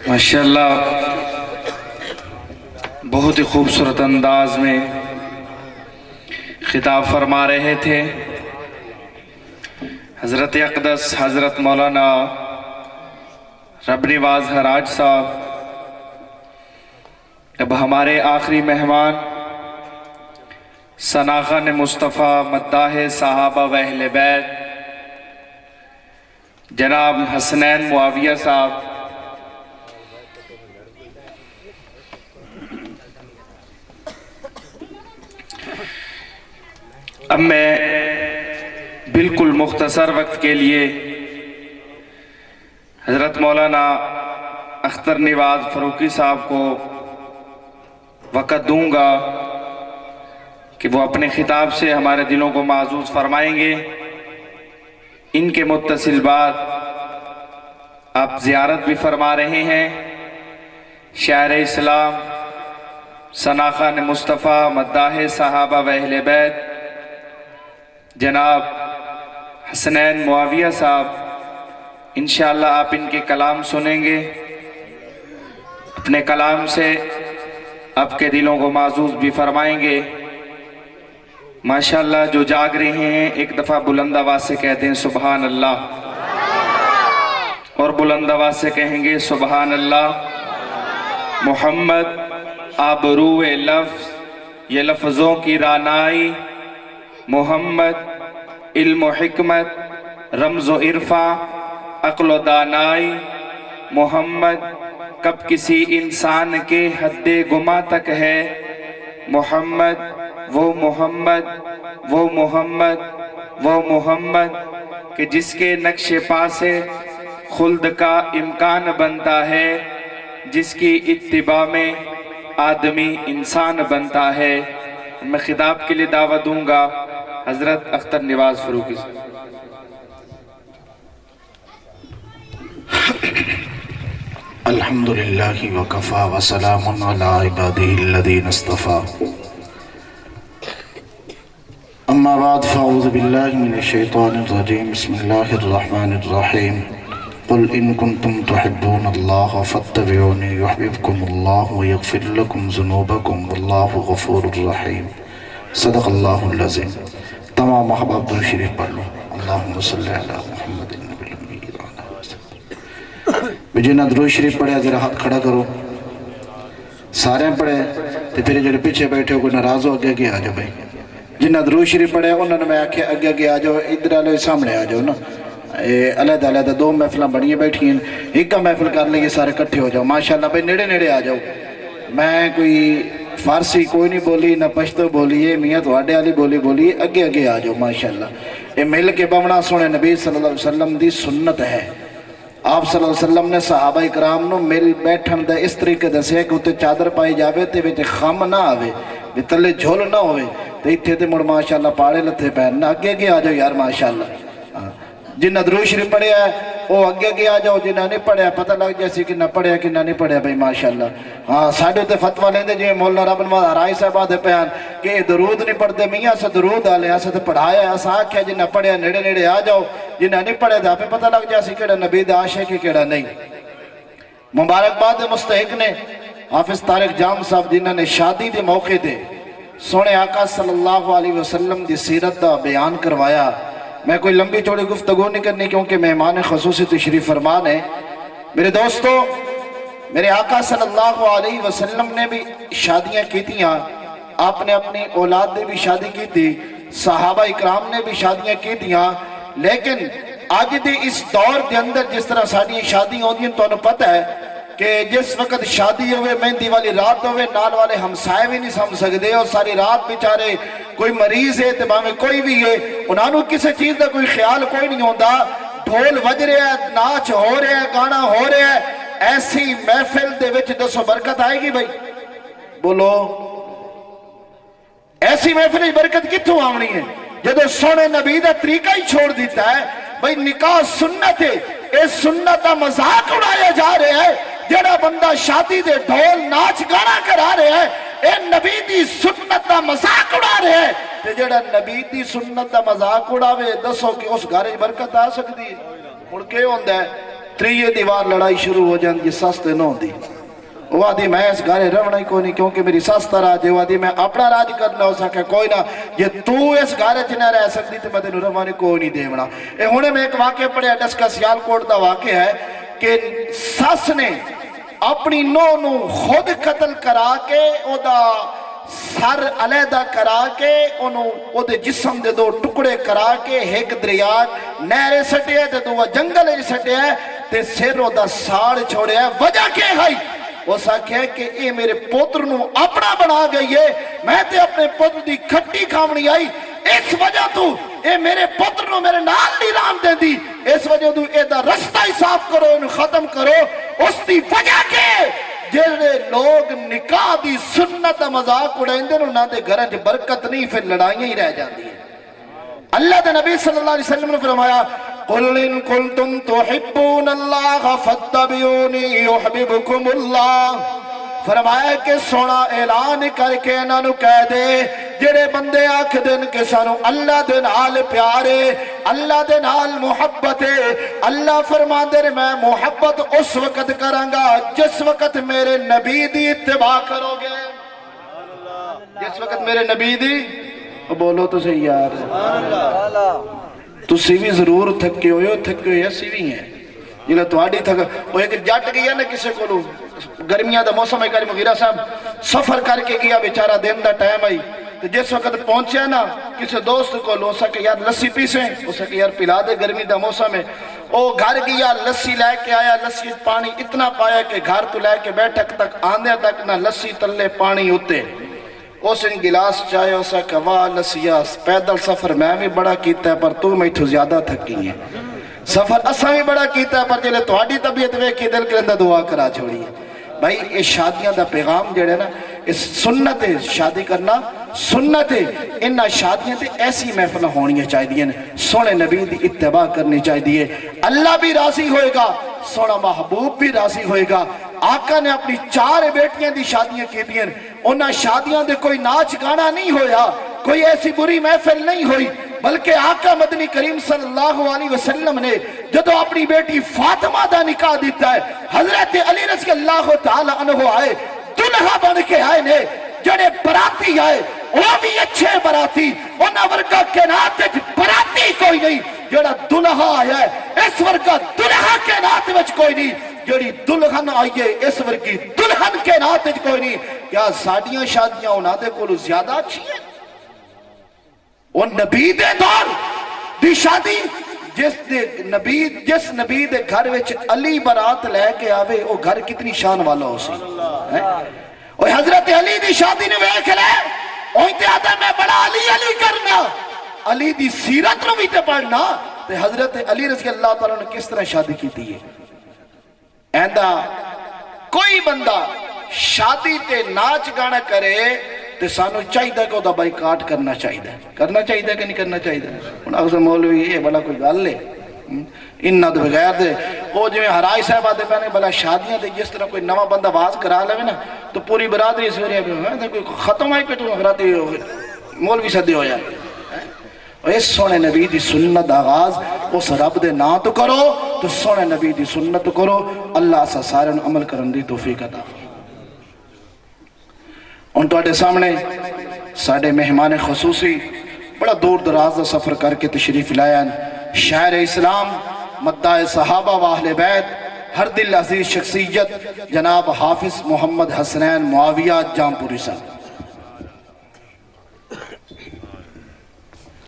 माशाअल्लाह बहुत ही खूबसूरत अंदाज में खिताब फरमा रहे थे हज़रत अक़दस हज़रत मौलाना रबनीवाज हराज साहब। अब हमारे आखिरी मेहमान सनाख़ान मुस्तफ़ा मद्दाह सहाबा व अहले बैत जनाब हसनैन मुआविया साहब। अब मैं बिल्कुल मुख्तसर वक्त के लिए हज़रत मौलाना अख्तर निवाज फ़ारूकी साहब को वक़्त दूंगा कि वो अपने खिताब से हमारे दिलों को माज़ूज़ फरमाएंगे। इनके मुत्तसिल बाद आप ज़ियारत भी फरमा रहे हैं शायर इस्लाम सनाख़ान मुस्तफ़ा मद्दाह सहाबा व अहले बैत जनाब हसनैन मुआविया साहब। इंशाअल्लाह आप इनके कलाम सुनेंगे। अपने कलाम से आपके दिलों को माज़ूज़ भी फरमाएंगे। माशाअल्लाह जो जाग रहे हैं एक दफ़ा बुलंद आवाज़ से कहते हैं सुबहान अल्लाह, और बुलंद आवाज़ से कहेंगे सुबहान अल्लाह। मोहम्मद आबरूए लफ्ज़, ये लफ्ज़ों की रानाई। मोहम्मद इल्म हिकमत, रमज़ो इरफा, अक्ल दानाई। मोहम्मद कब किसी इंसान के हद्दे गुमा तक है। मोहम्मद वो मोहम्मद वो मोहम्मद वो मोहम्मद कि जिसके नक्शे पा से खुल्द का इम्कान बनता है, जिसकी इत्तिबा में आदमी इंसान बनता है। मैं खिताब के लिए दावत दूंगा हज़रत अख्तर निवाज फ़ारूकी से। अल्हम्दुलिल्लाहि व कफ़ा व सलामुन अला इबादिहिल्लज़ीना इस्तफ़ा। अम्मा बाद फ़अऊज़ु बिल्लाहि मिनश शैतानिर रजीम। बिस्मिल्लाहिर रहमानिर रहीम। क़ुल इन कुन्तुम तुहिब्बूनल्लाह फ़त्तबिऊनी युहब्बिबकुमुल्लाहु व यग़फ़िर लकुम ज़ुनूबकुम वल्लाहु गफ़ूरुर रहीम। सदक़ल्लाहुल अज़ीम। तमाम अहबाब दुरूद शरीफ पढ़ लो। अल्लाहुम्मा सल्लि अला मुहम्मदिन नबिल उम्मी व अला आलिहि। जिन्हें दुरूद शरीफ पढ़िया जरा हाथ खड़ा करो। सारे पढ़े तो फिर जो पीछे बैठे हो कोई नाराज़ हो अगे आ जाओ भाई। जिन्हें दुरूद शरीफ पढ़िया उन्होंने मैं आख्या अगे आ जाओ, इधर आलो सामने आ जाओ ना। अलग अलग दो महफिल बनिया बैठी एक महफिल कर लीजिए, सारे इकट्ठे हो जाओ। माशाअल्लाह भाई नेड़े नेड़े आ जाओ। मैं कोई फारसी कोई नहीं बोली ना पश्तो बोलिए, मियाँ थोड़े वाली बोली बोलिए, अगे अगे आ जाओ। माशाअल्लाह ये मिल के बवना सोने नबी सल्लल्लाहु अलैहि वसल्लम की सुन्नत है। आप सल्लल्लाहु अलैहि वसल्लम ने सहाबा इकराम नूं मिल बैठन का इस तरीके दसिया कि उत्ते चादर पाई जाए तो विच खम ना आवे, भी तले झुल ना होवे, तो इत्थे ते मुड़ माशाअल्लाह पाड़े लथे पैन ना। अगे अगे आ जाओ यार माशाअल्लाह। जिन्हें दुरूद शरीफ पढ़िया वो अगे अगे आ जाओ। जिन्हें नहीं पढ़िया पता लग जाए कि पढ़िया कि नहीं पढ़िया भाई माशाअल्लाह। हाँ साढ़े उत्ते फतवा लेंदे जिवें मौलाना रबनीवाज हराज साहब आदे पैन कि दरूद नहीं पढ़ते मियाँ अस दरूद आले अस तो पढ़ाया। अस आख्या जिन्हें पढ़िया नेड़े नेड़े आ जाओ, जिन्हें नहीं पढ़िया तो आपे पता लग जाए कि नबी दा आशिक है कि नहीं। मुबारकबाद मुस्तहिक ने हाफिज तारिक जाम साहब जिन्होंने शादी के मौके पर सोने आका सल्लल्लाहु अलैहि वसल्लम की सीरत का बयान करवाया। मैं कोई लंबी चौड़ी गुफ्तगू नहीं करनी क्योंकि मेहमान खसूसी तशरीफ फरमान है। मेरे दोस्तों, मेरे आका सल्लल्लाहु अलैहि वसल्लम ने भी शादियां की थी, आपने अपनी औलाद ने भी शादी की थी, सहाबा इकराम ने भी शादियां की थी। लेकिन अज के इस दौर के अंदर जिस तरह साड़ी शादी होती हैं, तुहानू पता है कि जिस वक्त शादी होवे मेहंदी वाली रात होवे, नाल वाले हमसाए भी नहीं समझ सकते। और सारी रात बेचारे कोई मरीज है तो भावे कोई भी है, उन्होंने किसी चीज़ का कोई ख्याल कोई नहीं होता। ढोल बज रहा है, नाच हो रहा है, गाना हो रहा है। ऐसी महफिल दे विच दसो बरकत आएगी भाई? बोलो ऐसी महफिल में बरकत कित्थों आनी है जदों सोने नबी का तरीका ही छोड़ दिता है। भाई निकाह सुन्नत है, इस सुन्नत का मजाक उड़ाया जा रहा है। जेड़ा बंदा शादी दे ढोल नाच गाना करा रहा है, ए नबी दी सुन्नत का मजाक उड़ा रहा है। ते जेड़ा नबी दी सुन्नत का मजाक उड़ावे, दसो कि उस घर बरकत आ सकती है? मुड़ के होंदा है? تریے دیوار لڑائی شروع ہو جاندی ہے، سس تے نو دی وہ آدھی میں اس گھرے رہنا ہی کوئی نہیں کیونکہ میری سس تا راج ہے، وہ آدھی میں اپنا راج کرنا ہو سکے کوئی نہ، یہ تو اس گھرے چ نہ رہ سکتی تو میں تینوں روانے کوئی نہیں دیونا۔ اے ہونے میں ایک واقعہ پڑھیا ڈسکا سیالکوٹ دا واقعہ ہے کہ سس نے اپنی نو نو خود قتل کرا کے او دا سر علیحدہ کرا کے انہوں او دے جسم دے دو ٹکڑے کرا کے ایک دریا نہرے سٹے ہے تے دو جنگل سٹے ہے تے سر او دا ساڑ چھوڑے ہے۔ وجہ کیا ہے؟ وہ ساکھ ہے کہ اے میرے پوتر نو اپنا بنا گئی ہے، میں تے اپنے پوتر دی کھٹی کھامنی آئی، اس وجہ تو اے میرے پوتر نو میرے نال نہیں رام دے دی، اس وجہ تو اے دا رستہ ہی صاف کرو، انہوں ختم کرو۔ اس دی وجہ کے جڑے لوگ نکاح دی سنت مذاق اڑائیں دے انہاں دے گھراں وچ برکت نہیں، پھر لڑائیاں ہی رہ جاندی ہیں۔ اللہ دے نبی صلی اللہ علیہ وسلم نے فرمایا قل ان کنتم تحبون اللہ فاتبعونی یحببکم اللہ، فرمایا کہ سونا اعلان کر کے انہاں نو کہہ دے جڑے بندے آکھ دن کہ سانو اللہ دے نال پیارے، اللہ دے نال محبت ہے، اللہ فرما دے میں محبت اس وقت کرانگا جس وقت میرے نبی دی اتباع کرو گے، جس وقت میرے نبی دی بولو تو صحیح یار تو سیوی ضرور تھکے ہوئے تھکے ہوئے سیوی ہیں جلہ تو آڈی تھکا وہ ایک جٹ گیا نا کسے کو لو گرمیاں دا موسم ہے کاری مغیرہ صاحب سفر کر کے گیا بیچارہ دن دا ٹائم آئی تو جس وقت پہنچے نا کسی دوست کو لو سکے یار لسی پیسیں ہو سکے یار پلا دے گرمی دا موسم ہے وہ گھر گیا لسی لے کے آیا لسی پانی اتنا پایا کہ گھر تو لے کے بیٹھک تک آندے تک نہ لسی تلے پانی ہوتے اس ان گلاس چاہے اسا کوا لسیا پیدل سفر میں بھی بڑا کیتا ہے پر تو میں تو زیادہ تھکی ہیں سفر اسا بھی بڑا کیتا ہے پر جلے تہاڈی طبیعت ویکھی دل کے اندر دعا کرا چھوڑی ہے بھائی یہ شادیاں دا پیغام جڑے نا اس سنت ہے شادی کرنا سنت ہے انہا شادیاں تے ایسی محفل ہونی چاہیے سونے نبی دی اتباع کرنی چاہیے اللہ بھی راضی ہوئے گا سونا محبوب بھی راضی ہوئے گا آقا نے اپنی 4 بیٹیاں دی شادیاں کی دیں انہا شادیاں دے کوئی ناچ گانا نہیں ہویا کوئی ایسی بری محفل نہیں ہوئی بلکہ آقا مدنی کریم صلی اللہ علیہ وسلم نے جدو اپنی بیٹی فاطمہ دا نکاح دیتا ہے حضرت علی رضی اللہ تعالی عنہ آئے دلہا بن کے آئے نے جڑے براتی آئے وہ بھی اچھے براتی انہا ورگا کے ناتے براتی کوئی نہیں جڑا دلہا آیا ہے اس ورگا دلہا کے ناتے وچ کوئی نہیں جڑی دلہن آئیے اس ورگی دلہن کے ناتے وچ کوئی نہیں کیا ساڑیاں شادیاں انہا دے کو زیادہ اچھی ہیں وہ نبی دے دور دی شادی جس نبی دے گھر وچ علی برات لے کے آوے وہ گھر کتنی شان والا ہو سی وہ حضرت علی دی شادی نے ویکھ لے اوہی تے آدھا میں بڑا علی کرنا علی دی سیرت رو بھی تے پڑھنا تے حضرت علی رضی اللہ تعالیٰ نے کس طرح شادی کی تھی ایندہ کوئی بندہ شادی تے ناچ گانا کرے تے سانو چاہیے کہ وہ بائیکاٹ کرنا چاہیے کہ نہیں کرنا چاہیے انہاں سے مولوی یہ بلا کوئی گل لے انہاں دے بغیر دے وہ جو ہرائی صاحب آتے پہنے بلا شادیاں دے جس طرح کوئی نوہ بندہ باز کرا لے نا تو پوری برادری اس ویرے کوئی ختم آئی پہ تو غراتی مولوی صدی ہو جائے اور اس سونے نبی دی سنت آغاز اس رب دے نا تو کرو تو سونے نبی دی سنت کرو اللہ سا سارے عمل کرن دی توفیق عطا ان تو آٹے سامنے ساڑھے مہمان خصوصی بڑا دور دراز دا سفر کر کے تشریف لائیں شاعر اسلام مدعا صحابہ و اہل بیت ہر دل عزیز شخصیت جناب حافظ محمد حسنین معاویہ جام پوری صاحب